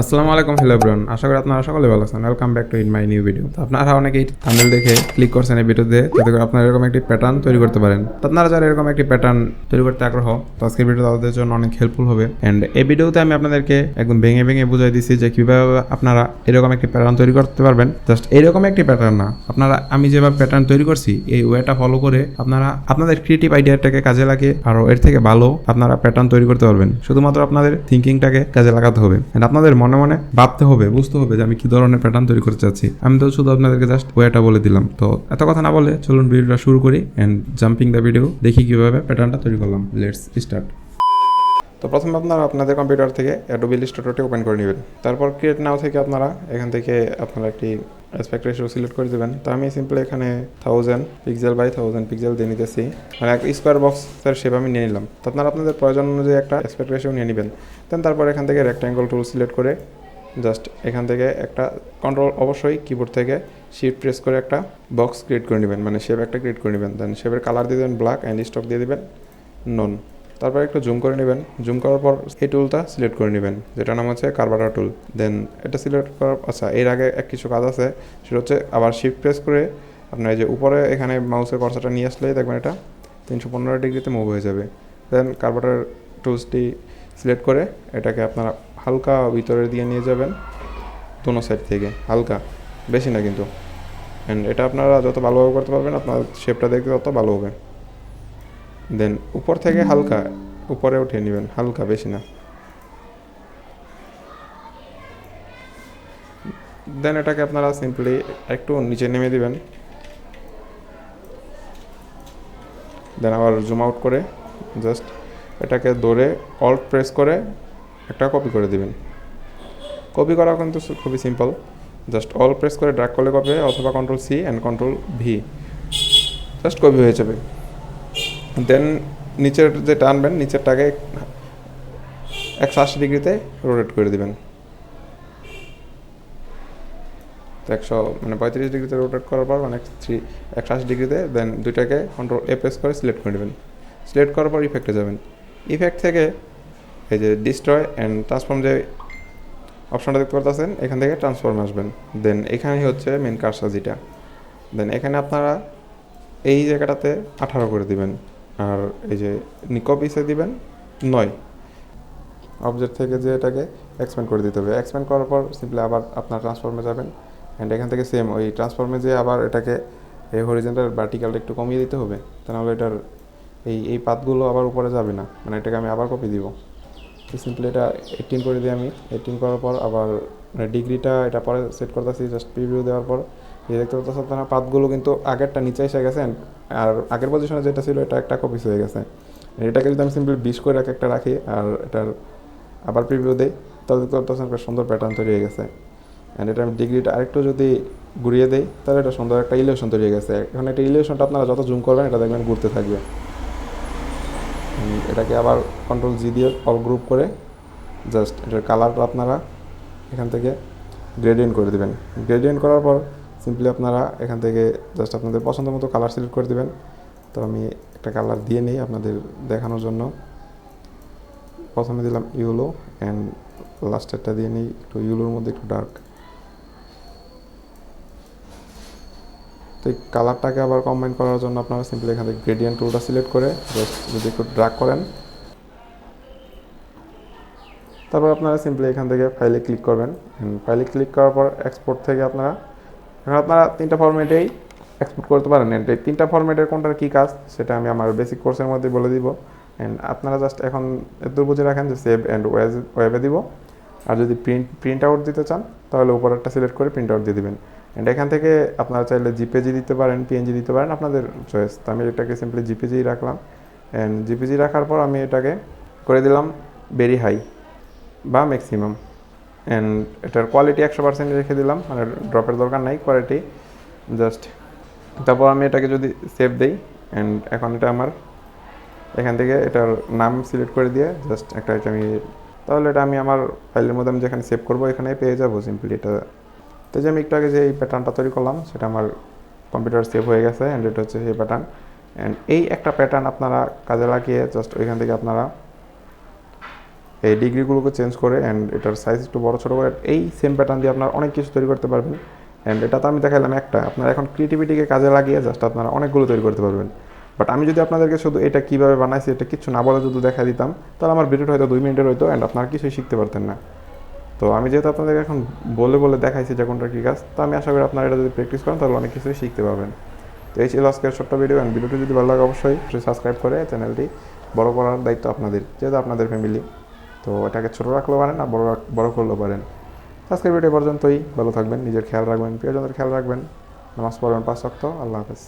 আসসালামু আলাইকুম, hello everyone. আশা করি আপনারা সকলে ভালো আছেন। Welcome back to in my new video. তো আপনারা অনেকেই থাম্বনেল দেখে ক্লিক করছেন এই ভিডিওতে, যাতে করে আপনারা এরকম একটি প্যাটার্ন তৈরি করতে পারেন। তো আপনারা যারা এরকম একটি প্যাটার্ন তৈরি করতে আগ্রহ, তো আজকের ভিডিও তাদের জন্য অনেক হেল্পফুল হবে। এন্ড এই ভিডিওতে আমি আপনাদেরকে একদম ভেঙে ভেঙে বুঝাই দিচ্ছি যে কিভাবে আপনারা এরকম একটি প্যাটার্ন তৈরি করতে পারবেন। জাস্ট এইরকম একটি প্যাটার্ন না, আপনারা আমি যেভাবে প্যাটার্ন তৈরি করছি এই ওয়েটা ফলো করে আপনারা আপনাদের ক্রিয়েটিভ আইডিয়াটাকে কাজে লাগিয়ে আরো এর থেকে ভালো আপনারা প্যাটার্ন তৈরি করতে পারবেন। শুধুমাত্র আপনাদের থিঙ্কিংটাকে কাজে লাগাতে হবে, এন্ড আপনাদের মনে মনে ভাবতে হবে, বুঝতে হবে যে আমি কি ধরনের প্যাটার্ন তৈরি করতে চাচ্ছি। আমি তো শুধু আপনাদেরকে জাস্ট ওয়েটা বলে দিলাম। তো এত কথা না বলে চলুন ভিডিওটা শুরু করি এন্ড জাম্পিং দ্য ভিডিও দেখি কিভাবে প্যাটার্নটা তৈরি করলাম। Let's start. তো প্রথমে আপনারা আপনাদের কম্পিউটার থেকে অ্যাডোবি ইলাস্ট্রেটরটি ওপেন করে নেবেন। তারপর ক্রিয়েট নাও থেকে আপনারা এখান থেকে আপনারা একটি অ্যাসপেক্ট রেশিও সিলেক্ট করে দেবেন। তো আমি সিম্পলি এখানে 1000 পিক্সেল বাই 1000 পিক্সেল দিয়ে নিতেছি, মানে এক স্কোয়ার বক্সের শেপ আমি নিয়ে নিলাম। তো আপনারা আপনাদের প্রয়োজন অনুযায়ী একটা অ্যাসপেক্ট রেশিও নিয়ে নেবেন। দেন তারপর এখান থেকে রেক্ট্যাঙ্গল টুল সিলেক্ট করে জাস্ট এখান থেকে একটা কন্ট্রোল, অবশ্যই কিবোর্ড থেকে শিফট প্রেস করে একটা বক্স ক্রিয়েট করে নেবেন, মানে শেপ একটা ক্রিয়েট করে নেবেন। দেন শেপের কালার দিয়ে দেবেন ব্ল্যাক অ্যান্ড স্টক দিয়ে দেবেন নন। তারপর একটু জুম করে নেবেন। জুম করার পর এই টুলটা সিলেক্ট করে নেবেন, যেটা নাম হচ্ছে কার্ভাটার টুল। দেন এটা সিলেক্ট করার, আচ্ছা এর আগে কিছু কাজ আছে, সেটা হচ্ছে আবার শিফট প্রেস করে আপনার এই যে উপরে এখানে মাউসের কর্সারটা নিয়ে আসলেই দেখবেন এটা 315 ডিগ্রিতে মুভ হয়ে যাবে। দেন কার্ভাটার টুলসটি সিলেক্ট করে এটাকে আপনারা হালকা ভিতরের দিকে নিয়ে যাবেন, দোনো সাইড থেকে হালকা, বেশি না কিন্তু। অ্যান্ড এটা আপনারা যত ভালোভাবে করতে পারবেন আপনার শেপটা দেখতে তত ভালো হবে। দেন উপর থেকে হালকা উপরে উঠিয়ে নেবেন, হালকা, বেশি না। দেন এটাকে আপনারা সিম্পলি একটু নিচে নেমে দিবেন। দেন আবার জুম আউট করে জাস্ট এটাকে ধরে অল্ট প্রেস করে একটা কপি করে দিবেন। কপি করা কিন্তু খুবই সিম্পল, জাস্ট অল প্রেস করে ড্র্যাগ করলে কপি হয়, অথবা control C and control V, just copy হয়ে যাবে। দেন নিচের যে টানবেন, নিচেরটাকে 180 ডিগ্রিতে রোটেট করে দিবেন। তো 35 ডিগ্রিতে রোটেট করার পর 180 ডিগ্রিতে দেন দুইটাকে কন্ট্রোল এ প্রেস করে সিলেক্ট করে নেবেন। সিলেক্ট করার পর ইফেক্টে যাবেন। ইফেক্ট থেকে এই যে ডিস্ট্রয় অ্যান্ড ট্রান্সফর্ম যে অপশনটা দেখতে পাচ্ছেন, এখান থেকে ট্রান্সফর্ম আসবেন। দেন এখানেই হচ্ছে মেন কার্সর যেটা। দেন এখানে আপনারা এই জায়গাটাতে 18 করে দিবেন, আর এই যে কপিসে দিবেন 9। অবজেক্ট থেকে যে এটাকে এক্সপ্যান্ড করে দিতে হবে। এক্সপ্যান্ড করার পর সিম্পলি আবার আপনার ট্রান্সফর্মে যাবেন, অ্যান্ড এখান থেকে সেম ওই ট্রান্সফর্মে যে আবার এটাকে এই হরিজেন্টাল ভার্টিক্যালটা একটু কমিয়ে দিতে হবে, তাহলে এটার এই পাতগুলো আবার উপরে যাবে না। মানে এটাকে আমি আবার কপি দিব। সিম্পলি এটা 18 করে দিই আমি। 18 করার পর আবার ডিগ্রিটা এটা পরে সেট করতেছি, জাস্ট প্রিভিউ দেওয়ার পর এই দেখতে পাচ্ছেন আপনারা পাতগুলো কিন্তু আগেরটা নিচে এসে গেছে, আর আগের পজিশনে যেটা ছিল এটা একটা কপি হয়ে গেছে। এটাকে যদি আমি সিম্পলি 20 করে একটা রাখি আর এটার আবার প্রিভিউ দেই, তাহলে দেখতে পাচ্ছেন একটা সুন্দর প্যাটার্ন তৈরি হয়ে গেছে। অ্যান্ড এটা আমি ডিগ্রিটা আরেকটু যদি ঘুরিয়ে দেই, তাহলে এটা সুন্দর একটা ইলিউশন তৈরি হয়ে গেছে। এখন একটা ইলিউশনটা আপনারা যত জুম করবেন এটা দেখবেন ঘুরতে থাকবে। এটাকে আবার কন্ট্রোল জি দিয়ে অল গ্রুপ করে জাস্ট এটার কালারটা আপনারা এখান থেকে গ্রেডিয়েন্ট করে দেবেন। গ্রেডিয়েন্ট করার পর সিম্পলি আপনারা এখান থেকে জাস্ট আপনাদের পছন্দ মতো কালার সিলেক্ট করে দেবেন। তো আমি একটা কালার দিয়ে নিই আপনাদের দেখানোর জন্য। প্রথমে দিলাম ইয়েলো অ্যান্ড লাস্টেরটা দিয়ে নিই একটু ইয়েলোর মধ্যে একটু ডার্ক। তো এই কালারটাকে আবার কম্বাইন করার জন্য আপনারা সিম্পলি এখান থেকে গ্রেডিয়েন্ট টুলটা সিলেক্ট করে জাস্ট যদি একটু ড্র্যাগ করেন, তারপর আপনারা সিম্পলি এখান থেকে ফাইলে ক্লিক করবেন। ফাইলে ক্লিক করার পর এক্সপোর্ট থেকে আপনারা 3টা ফরম্যাটেই এক্সপোর্ট করতে পারেন। এই 3টা ফরম্যাটের কোনটার কী কাজ সেটা আমি আমার বেসিক কোর্সের মধ্যে বলে দিব। অ্যান্ড আপনারা জাস্ট এখন এত বুঝে রাখেন যে সেভ অ্যান্ড ওয়েবে দিব। আর যদি প্রিন্ট আউট দিতে চান তাহলে উপরেরটা সিলেক্ট করে প্রিন্ট আউট দিয়ে দেবেন। অ্যান্ড এখান থেকে আপনারা চাইলে জিপিজি দিতে পারেন, পিএনজি দিতে পারেন, আপনাদের চয়েস। তো আমি এটাকে সিম্পলি জিপিজি রাখলাম। অ্যান্ড জিপিজি রাখার পর আমি এটাকে করে দিলাম ভেরি হাই বা ম্যাক্সিমাম। অ্যান্ড এটার কোয়ালিটি 100% রেখে দিলাম, মানে ড্রপের দরকার নাই, কোয়ালিটি জাস্ট। তারপর আমি এটাকে যদি সেভ দেই, অ্যান্ড এখন এটা আমার এখান থেকে এটার নাম সিলেক্ট করে দিয়ে জাস্ট একটা আমি, তাহলে এটা আমি আমার ফাইলের মধ্যে আমি যেখানে সেভ করবো এখানে পেয়ে যাবো সিম্পলি এটা। তো যে আমি একটু আগে যে এই প্যাটার্নটা তৈরি করলাম সেটা আমার কম্পিউটার সেভ হয়ে গেছে, অ্যান্ড এটা হচ্ছে সেই প্যাটার্ন। অ্যান্ড এই একটা প্যাটার্ন আপনারা কাজে লাগিয়ে জাস্ট ওইখান থেকে আপনারা এই ডিগ্রিগুলোকে চেঞ্জ করে অ্যান্ড এটার সাইজ একটু বড় ছোটো করে এই সেম প্যাটার্ন দিয়ে আপনারা অনেক কিছু তৈরি করতে পারবেন। অ্যান্ড এটা তো আমি দেখালাম একটা, আপনারা এখন ক্রিয়েটিভিটিকে কাজে লাগিয়ে জাস্ট আপনারা অনেকগুলো তৈরি করতে পারবেন। বাট আমি যদি আপনাদেরকে শুধু এটা কীভাবে বানাইছি এটা কিছু না বলে যদি দেখা দিতাম, তাহলে আমার ভিডিওটা হয়তো 2 মিনিটের হয়তো অ্যান্ড আপনারা কিছুই শিখতে পারতেন না। তো আমি যেহেতু আপনাদেরকে এখন বলে বলে দেখাইছি যে কোনটা কী কাজ, তো আমি আশা করি আপনারা এটা যদি প্র্যাকটিস করেন তাহলে অনেক কিছুই শিখতে পারবেন। তো এই ছিল আজকের ছোট্ট ভিডিও, অ্যান্ড ভিডিওটি যদি ভালো লাগে অবশ্যই সাবস্ক্রাইব করে চ্যানেলটি বড় করার দায়িত্ব আপনাদের, যেহেতু আপনাদের ফ্যামিলি। তো এটাকে ছোটো রাখলেও পারেন না বড় করলেও পারেন। আজকের ভিডিও পর্যন্তই, ভালো থাকবেন, নিজের খেয়াল রাখবেন, প্রিয়জনদের খেয়াল রাখবেন, নামাজ পড়বেন 5 ওয়াক্ত। আল্লাহ হাফেজ।